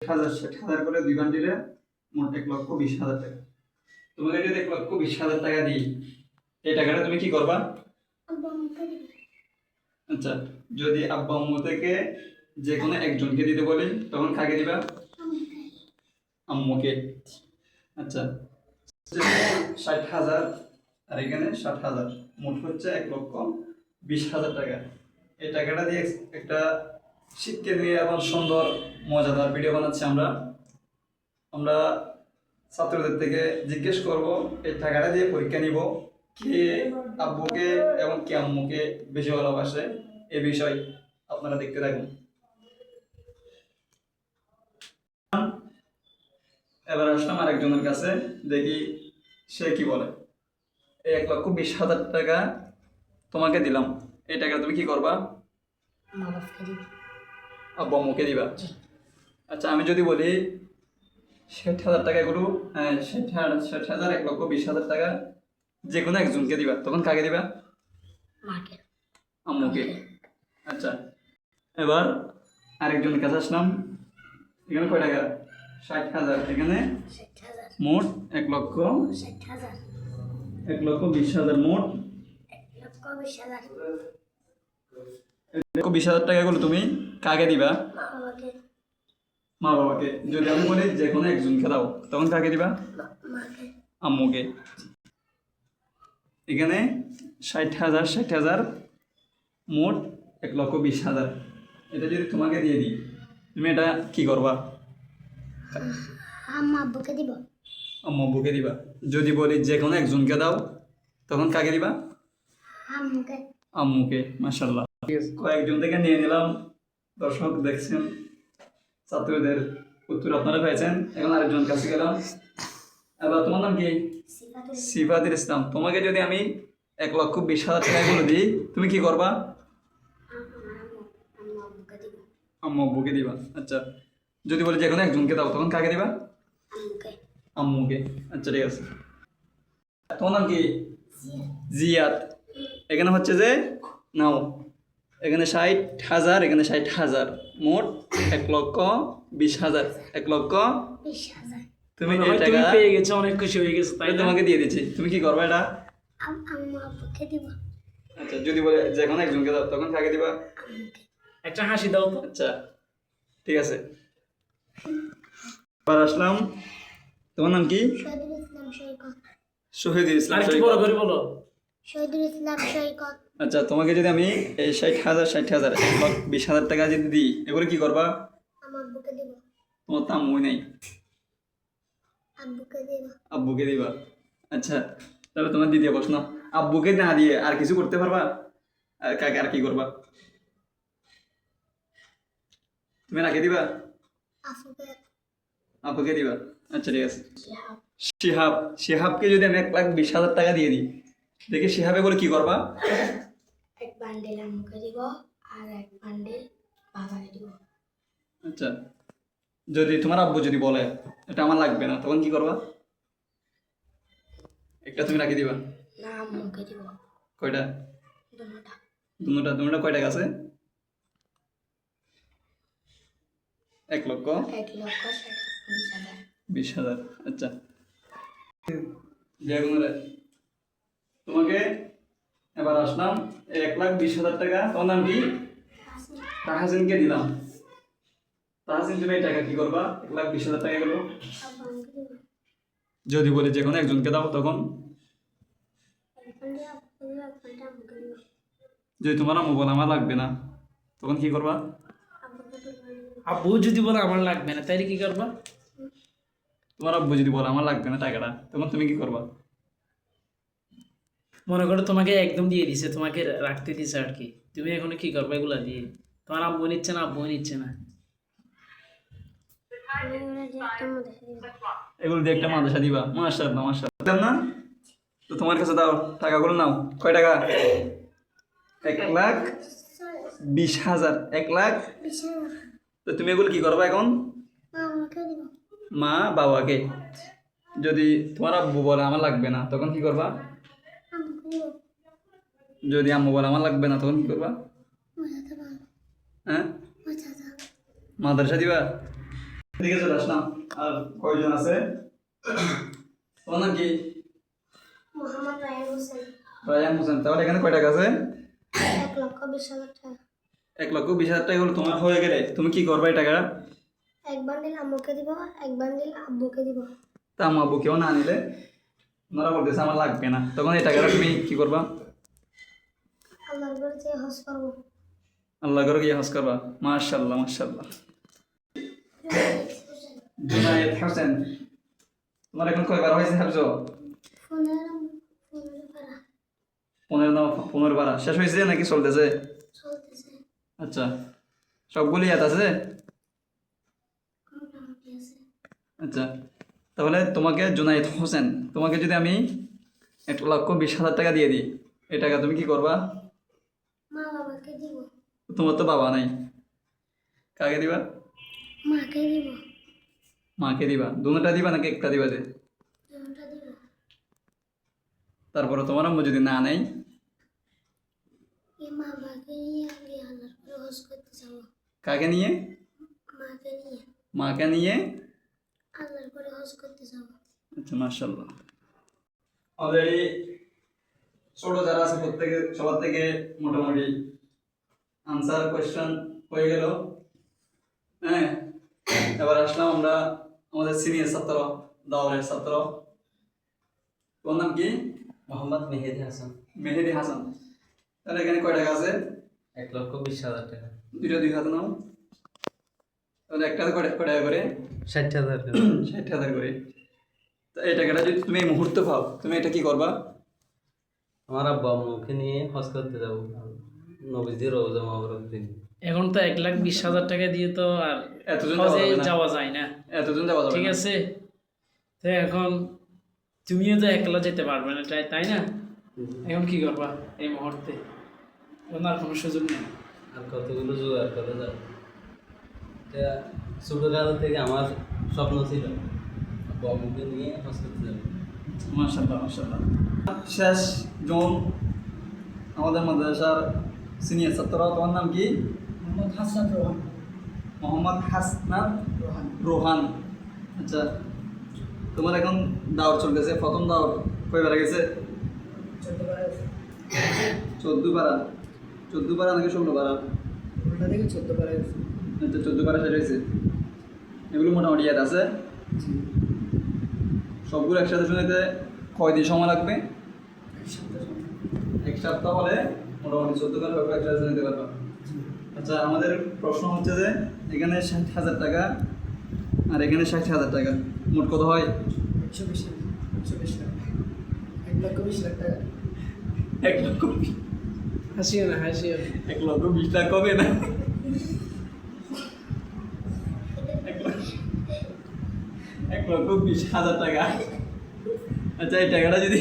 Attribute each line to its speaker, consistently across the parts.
Speaker 1: 60,000 করে 2 বান্ডিলে মোট 1,20,000 টাকা। তোমাকে যদি 1,20,000 টাকা দিই, এই টাকাটা তুমি কি করবা? আচ্ছা, যদি আব্বা আম্মু থেকে যে কোনো একজনকে দিতে বলি তখন কাকে দিবা? আম্মুকে। আচ্ছা, 60,000 আর এখানে 60,000, মোট হচ্ছে 1,20,000 টাকা। এই টাকাটা দিয়ে একটা শীতকে নিয়ে এখন সুন্দর মজাদার ভিডিও বানাচ্ছি আমরা ছাত্রদের থেকে জিজ্ঞেস করব এই টাকাটা দিয়ে পরীক্ষা নিব কে আব্বুকে এবং কে আম্মুকে বেশি ভালোবাসে। এ বিষয় আপনারা দেখতে থাকুন। এবার আসলাম আরেকজনের কাছে, দেখি সে কি বলে। এই 1,20,000 টাকা তোমাকে দিলাম, এই টাকা তুমি কি করবা? আব্বু আম্মুকে দিবা। আচ্ছা, আমি যদি বলি 60,000 টাকা এগুলো, 60,000 1,20,000 টাকা যে কোনো একজনকে দিবা, তখন কাকে দিবা? আম্মুকে। আচ্ছা, এবার আরেকজনের কাছে আসলাম। এখানে কয় টাকা? 60,000। এখানে মোট 1,20,000, মোট 1,20,000 টাকাগুলো তুমি কাকে দিবা? মা বাবাকে। যদি আমি বলি যে কোনো একজনকে দাও, তখন কাকে দিবা? আম্মুকে। এখানে 60,000 মোট 1,20,000। এটা যদি তোমাকে দিয়ে দিই, তুমি এটা কি করবা?
Speaker 2: আব্বুকে দিব।
Speaker 1: আম্মুকে দিবা। যদি বলি যে কোনো একজনকে দাও, তখন কাকে দিবা? আম্মুকে। মাশাআল্লাহ, কয়েকজন থেকে নিয়ে নিলাম। দর্শক দেখছেন, ছাত্রদের উত্তর আপনারা পেয়েছেন। এখন আরেকজন কাছে গেলাম। এবার তোমার নাম কি? সিফাতুল ইসলাম। তোমাকে যদি আমি 1,20,000 টাকা গুলো দিই, তুমি কি করবা? আম্মু আব্বুকে দিবা। আচ্ছা, যদি বলি যে কোনো একজনকে দাও, তখন কাকে দিবা? আম্মুকে। আচ্ছা, ঠিক আছে। তোমার নাম কি? জিয়াদ। এখানে হচ্ছে যে নাও, এখানে 60,000, এখানে 60,000, মোট 1,20,000। 1,20,000 তুমি এই টাকা
Speaker 3: পেয়ে গেছো, অনেক খুশি হয়ে গেছো, তাই
Speaker 1: তোমাকে দিয়ে দিচ্ছি। তুমি কি করবে এটা?
Speaker 2: আব্বুকে দিব।
Speaker 1: আচ্ছা, যদি বলে যে কোনো একজনকে দাও, তখন কাকে দিবা?
Speaker 3: একটা হাসি দাও তো।
Speaker 1: আচ্ছা, ঠিক আছে। এবার আসলাম, তোমার নাম কি? শহীদুল ইসলাম
Speaker 3: আর একটু
Speaker 1: সৈকত।
Speaker 3: বড় করে বলো।
Speaker 2: শহীদুল ইসলাম সৈকত।
Speaker 1: আচ্ছা, তোমাকে যদি আমি এই 60,000 1,20,000 টাকা যদি দিই, এগুলো কি করবা?
Speaker 2: আব্বুকে দিব।
Speaker 1: তোমার তো আম্মুই নেই,
Speaker 2: আব্বুকে দিব।
Speaker 1: আব্বুকে দিবা। আচ্ছা, তাহলে তোমার দ্বিতীয় প্রশ্ন, আব্বুকে না দিয়ে আর কিছু করতে পারবা? আর কাকে আর কি করবা? তুমি রাখে দিবা? আপুকে দিবা। আচ্ছা, ঠিক আছে। শিহাবকে যদি আমি 1,20,000 টাকা দিয়ে দিই, দেখি শিহাবে বলে কি করবা?
Speaker 2: এক বান্ডেল আম্মুকে দিব আর এক বান্ডেল বাবাকে দিব।
Speaker 1: আচ্ছা, যদি তোমার আব্বু যদি বলে এটা আমার লাগবে না, তখন কি করবা? একটা তুমি রাখি দিবা।
Speaker 2: না, আম্মুকে দিব।
Speaker 1: কয়টা?
Speaker 2: দুটোটা।
Speaker 1: দুটোটা কয় টাকা আছে? 1,20,000। আচ্ছা, তোমাকে এবার আসলাম 1,20,000 টাকা। তোমার নাম কি? তাহাসিনকে দিলাম। তাহাসিন, তুমি এই টাকা কি করবা? 1,20,000 টাকা গেল। যদি বলি যে কোনো একজনকে দাও, তখন যদি তোমার আম্মু বলে আমার লাগবে না, তখন কি করবা?
Speaker 3: আব্বু যদি বলে আমার লাগবে না, তাইলে কি করবা?
Speaker 1: তোমার আব্বু যদি বলে আমার লাগবে না টাকাটা, তখন তুমি কি করবা?
Speaker 3: মনে করো তোমাকে একদম দিয়ে দিছে, তোমাকে রাখতে দিছে আর কি, তুমি এখন কি করবে এগুলা দিয়ে? তোমার আব্বু নিচ্ছে না, আব্বু নিচ্ছে না,
Speaker 1: এগুলো দিয়ে একটা মাদ্রাসা দিবা। মাশাআল্লাহ, মাশাআল্লাহ। না, তো তোমার কাছে দাও, টাকাগুলো নাও। কয় টাকা? 1,20,000। 1,00,000। তো তুমি এগুলো কি করবা এখন? মা বাবাকে। যদি তোমার আব্বু বলে আমার লাগবে না, তখন কি করবা? যদি আম্মু বলে আমার লাগবে না, তখন কি করবা? হ্যাঁ, মাদ্রাসা দিবা। এদিকে চলে আসলাম। আর কয়জন আছে? তোমার নাম কি?
Speaker 2: মোহাম্মদ রায়ান হোসেন।
Speaker 1: রায়ান হোসেন। তাহলে এখানে কয় টাকা আছে?
Speaker 2: 1,20,000 টাকা।
Speaker 1: 1,20,000 টাকা হলো তোমার হয়ে গেলে তুমি কি করবে এই টাকাটা?
Speaker 2: এক বান্ডিল আম্মুকে দিব, এক বান্ডিল আব্বুকে দিব।
Speaker 1: তা আম্মু আব্বু কেউ না নিলে ওনারা বলতেছে আমার লাগবে না, তখন এই টাকাটা তুমি কি করবা?
Speaker 2: আল্লাহর ঘরে যেয়ে হজ করবো।
Speaker 1: আল্লাহ করে গিয়ে হজ করবা। মাশাআল্লাহ মাশাআল্লাহ। জুনায়েদ হোসেন, তোমার এখন কয়বার হয়েছে হাফজ?
Speaker 2: 15 পারা
Speaker 1: 15 বার শেষ হয়েছে নাকি চলতেছে?
Speaker 2: চলতেছে,
Speaker 1: আচ্ছা, সবগুলি ইয়াদ আছে?
Speaker 2: মোটামুটি আছে।
Speaker 1: আচ্ছা, তাহলে তোমাকে জুনায়েদ হোসেন, তোমাকে যদি আমি 1,20,000 টাকা দিয়ে দিই, এই টাকা তুমি কি করবা?
Speaker 2: মা বাবাকে দিব,
Speaker 1: তোমার তো বাবা নাই, কাকে দিবা?
Speaker 2: মাকে দিব,
Speaker 1: মাকে দিবা? দুটোটা দিবা নাকি একটা দিবা? যে
Speaker 2: দুটা দিব।
Speaker 1: তারপরে তোমার আম্মু যদি না নেয়?
Speaker 2: এই মা বাবাকে নিয়ে আমি আল্লাহর ঘরে হজ করতে যাবো।
Speaker 1: কাকে নিয়ে?
Speaker 2: মাকে নিয়ে
Speaker 1: মাকে নিয়ে।
Speaker 2: আল্লাহর ঘরে হজ করতে যাবো।
Speaker 1: আচ্ছা, মাশাআল্লাহ। অলরেডি ছোট যারা আছে প্রত্যেকে সবার থেকে মোটামুটি আনসার কোয়েশ্চেন হয়ে গেল। হ্যাঁ, এবার আসলাম আমরা আমাদের সিনিয়র ছাত্র, দাওরের ছাত্র। তোর নাম কি?
Speaker 4: মোহাম্মদ মেহেদি হাসান।
Speaker 1: মেহেদি হাসান। তাহলে এখানে কয় টাকা আছে?
Speaker 4: 1,20,000 টাকা।
Speaker 1: দুইটা 2 হাতে নাও। তাহলে একটা কয় টাকা করে?
Speaker 4: 60,000 টাকা।
Speaker 1: 60,000 করে। তো এই টাকাটা যদি তুমি এই মুহূর্তে পাও, তুমি এটা কি করবা?
Speaker 4: আমার আব্বা আম্মুকে নিয়ে হজ করতে যাবো, নবীজির রওজা মোবারক দিন।
Speaker 3: এখন তো 1,20,000 টাকা দিয়ে তো আর
Speaker 1: এতজন
Speaker 3: হজে
Speaker 1: যাওয়া যাবে না।
Speaker 3: যাওয়া যায় না,
Speaker 1: এতজন যাওয়া যাবে
Speaker 3: ঠিক
Speaker 1: না।
Speaker 3: আছে? তো এখন তুমিও তো একলা যেতে পারবে না, তাই না? এখন কি করবা এই মুহূর্তে? এখন আর কোনো সুযোগ নেই।
Speaker 4: আর কতগুলো জোগাড় করে যাবো। এটা ছোটকাল থেকে আমার স্বপ্ন ছিল আব্বা আম্মুকে নিয়ে হজ করতে যাবো।
Speaker 1: মাশাআল্লাহ মাশাআল্লাহ। শেষ জন আমাদের মাদ্রাসার সিনিয়র ছাত্র। তোমার নাম কি?
Speaker 5: মোহাম্মদ হাসান রোহান।
Speaker 1: মোহাম্মদ হাসনাত
Speaker 5: রোহান
Speaker 1: রোহান। আচ্ছা, তোমার এখন দাওয়াত চলতেছে, প্রথম দাওয়াত কয়বার গেছে?
Speaker 5: 14 পারা আছে।
Speaker 1: 14 পারা। 14 পারা নাকি 16 পারা?
Speaker 5: উল্টা থেকে 14 পারা আছে।
Speaker 1: আচ্ছা, 14 পারা শেষ হয়েছে। এগুলো মোটামুটি ইয়াদ আছে।
Speaker 5: জি,
Speaker 1: সবগুলো একসাথে শুনেতে কয়দিন সময় লাগবে?
Speaker 5: এক সপ্তাহ সময়।
Speaker 1: 1 সপ্তাহ হলে মোটামুটি 14 পারা সবগুলো একসাথে শুনতে পারবা।
Speaker 5: জি,
Speaker 1: আচ্ছা, আমাদের প্রশ্ন হচ্ছে যে এখানে 60,000 টাকা আর এখানে 60,000 টাকা, মোট কত হয়?
Speaker 5: 120 লাখ। 1,20,000 টাকা।
Speaker 1: 1,20,000
Speaker 3: হাসিও না, হাসিও না।
Speaker 1: 1,20,000 কবে না? 1,20,000 টাকা। আচ্ছা, এই টাকাটা যদি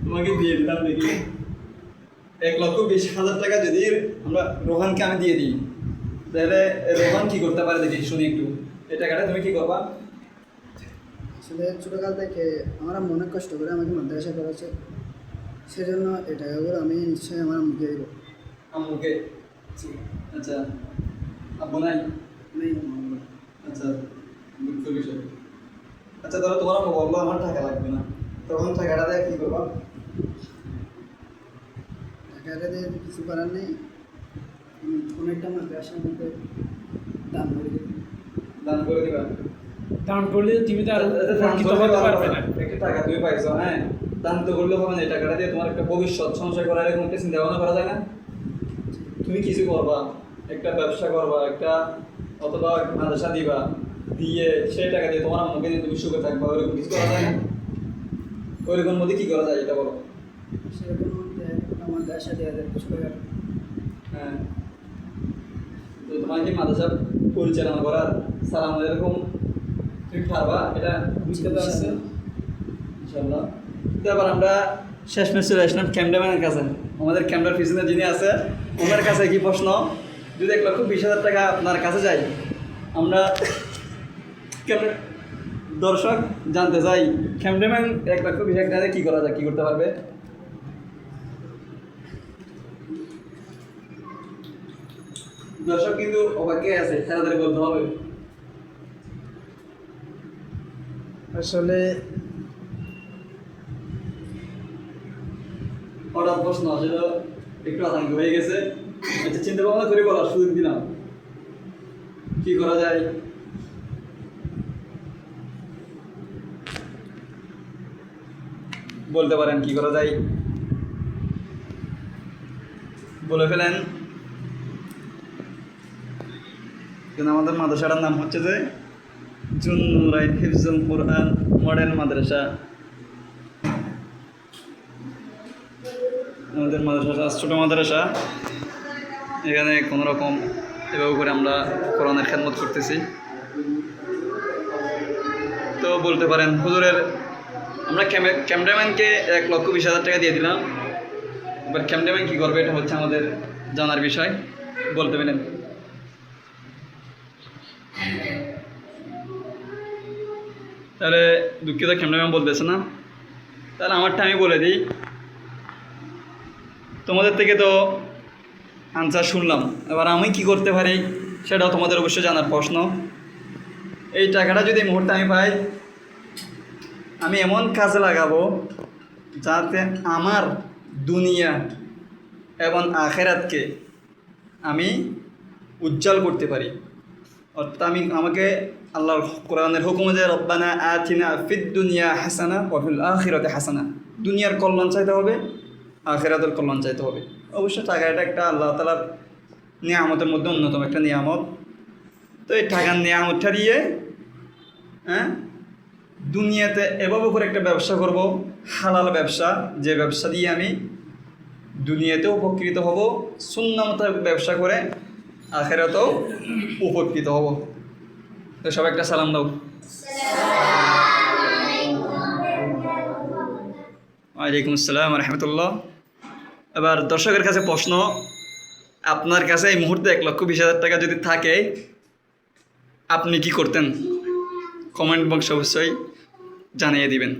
Speaker 1: তোমাকে দিয়ে দিতাম, দেখি 1,20,000 টাকা যদি আমরা রোহানকে আমি দিয়ে দিই, তাহলে রোহান কি করতে পারে দেখি শুনি একটু। এই টাকাটা তুমি কি করবা?
Speaker 5: আসলে ছোটোকাল থেকে আমার আম্মু অনেক কষ্ট করে আমাকে মাদ্রাসা করেছে, সেজন্য এই টাকাগুলো আমি নিশ্চয়ই আমার আম্মুকে দেবো।
Speaker 1: আম্মুকে?
Speaker 5: জি,
Speaker 1: আচ্ছা, আব্বু নাই?
Speaker 5: নেই আম্মু।
Speaker 1: আচ্ছা, দুঃখের বিষয়। আচ্ছা, ধরো তোমার আম্মু বললো আমার টাকা লাগবে না, তখন টাকাটা দিয়ে কি করবা?
Speaker 5: টাকাটা দিয়ে কিছু করার নেই, কোনো একটা মাদ্রাসার মধ্যে দান করে দেবো।
Speaker 1: দান করে দিবা?
Speaker 3: দান করলে তুমি তো আর
Speaker 1: আচ্ছা, দান
Speaker 3: উপকৃত
Speaker 1: করলে
Speaker 3: হতে
Speaker 1: ভালো
Speaker 3: পারবে
Speaker 1: হবে।
Speaker 3: না।
Speaker 1: একটা টাকা তুমি পাইছো, হ্যাঁ, দান তো করলে হবে না। এই টাকাটা দিয়ে তোমার একটা ভবিষ্যৎ সঞ্চয় করার এরকম একটা চিন্তা ভাবনা করা যায় না? তুমি কিছু করবা, একটা ব্যবসা করবা, একটা অথবা একটা মাদ্রাসা দিবা, দিয়ে সেই টাকা দিয়ে তোমার আম্মুকে দিয়ে তুমি সুখে থাকবা, ওইরকম কিছু করা যায় না? ওইরকম মধ্যে কি করা যায় এটা বলো।
Speaker 5: সেরকম মধ্যে আমার মাদ্রাসা দেওয়া যায় কিছু টাকা।
Speaker 1: হ্যাঁ, তো তোমার কি মাদ্রাসা পরিচালনা করার সালাম এরকম তুমি পারবা? এটা বুঝতে পারছো ইনশাআল্লাহ। তো এবার আমরা শেষমেশ চলে আসলাম ক্যামেরাম্যানের কাছে। আমাদের ক্যামেরার পিছনে যিনি আছে ওনার কাছে কি প্রশ্ন, যদি 1,20,000 টাকা আপনার কাছে যাই, আমরা দর্শক জানতে চাই ক্যামেরাম্যান 1,20,000 টাকা দিয়ে কী করা যায়, কী করতে পারবে? দর্শক কিন্তু অবাকে আছে, তাড়াতাড়ি বলতে হবে।
Speaker 3: আসলে
Speaker 1: হঠাৎ প্রশ্ন আসলে একটু আতঙ্ক হয়ে গেছে। আচ্ছা, চিন্তা ভাবনা করে বলার সুযোগ দিলাম, কি করা যায়। বলতে পারেন কি করা যায়, বলে ফেলেন। কিন্তু আমাদের মাদ্রাসাটার নাম হচ্ছে যে জুন্নুরাইন হিফজুল কুরআন মডেল মাদ্রাসা। আমাদের মাদ্রাসা ছোটো মাদ্রাসা, এখানে কোনো রকম এভাবে করে আমরা কোরআনের খেদমত করতেছি। তো বলতে পারেন হুজুরের, আমরা ক্যামেরাম্যানকে 1,20,000 টাকা দিয়ে দিলাম, এবার ক্যামেরাম্যান কী করবে এটা হচ্ছে আমাদের জানার বিষয়। বলতে পারেন। তাহলে দুঃখিত, ক্যামেরাম্যান বলতেছে না, তাহলে আমারটা আমি বলে দিই। তোমাদের থেকে তো আনসার শুনলাম, এবার আমি কি করতে পারি সেটাও তোমাদের অবশ্যই জানার প্রশ্ন। এই টাকাটা যদি এই মুহূর্তে আমি পাই, আমি এমন কাজে লাগাবো যাতে আমার দুনিয়া এবং আখেরাতকে আমি উজ্জ্বল করতে পারি। অর্থাৎ আমাকে আল্লাহর কোরআনের হুকুম যে রব্বানা আতিনা ফিদ দুনিয়া হাসানা ওয়া ফিল আখিরাতি হাসানা, দুনিয়ার কল্যাণ চাইতে হবে, আখিরাতের কল্যাণ চাইতে হবে। অবশ্য টাকা এটা একটা আল্লাহ তাআলার নিয়ামতের মধ্যে অন্যতম একটা নিয়ামত। তো এই টাকার নিয়ামতটা দিয়ে দুনিয়াতে এভাবে করে একটা ব্যবসা করব, হালাল ব্যবসা, যে ব্যবসা দিয়ে আমি দুনিয়াতেও উপকৃত হব, সুন্নাহ মোতাবেক ব্যবসা করে আখিরাতেও উপকৃত হব। তো সবাই একটা সালাম দাও। ওয়ালাইকুম আসসালাম রহমতুল্লাহ। এবার দর্শকের কাছে প্রশ্ন, আপনার কাছে এই মুহূর্তে 1,20,000 টাকা যদি থাকে আপনি কি করতেন? কমেন্ট বক্সে অবশ্যই জানিয়ে দিবেন।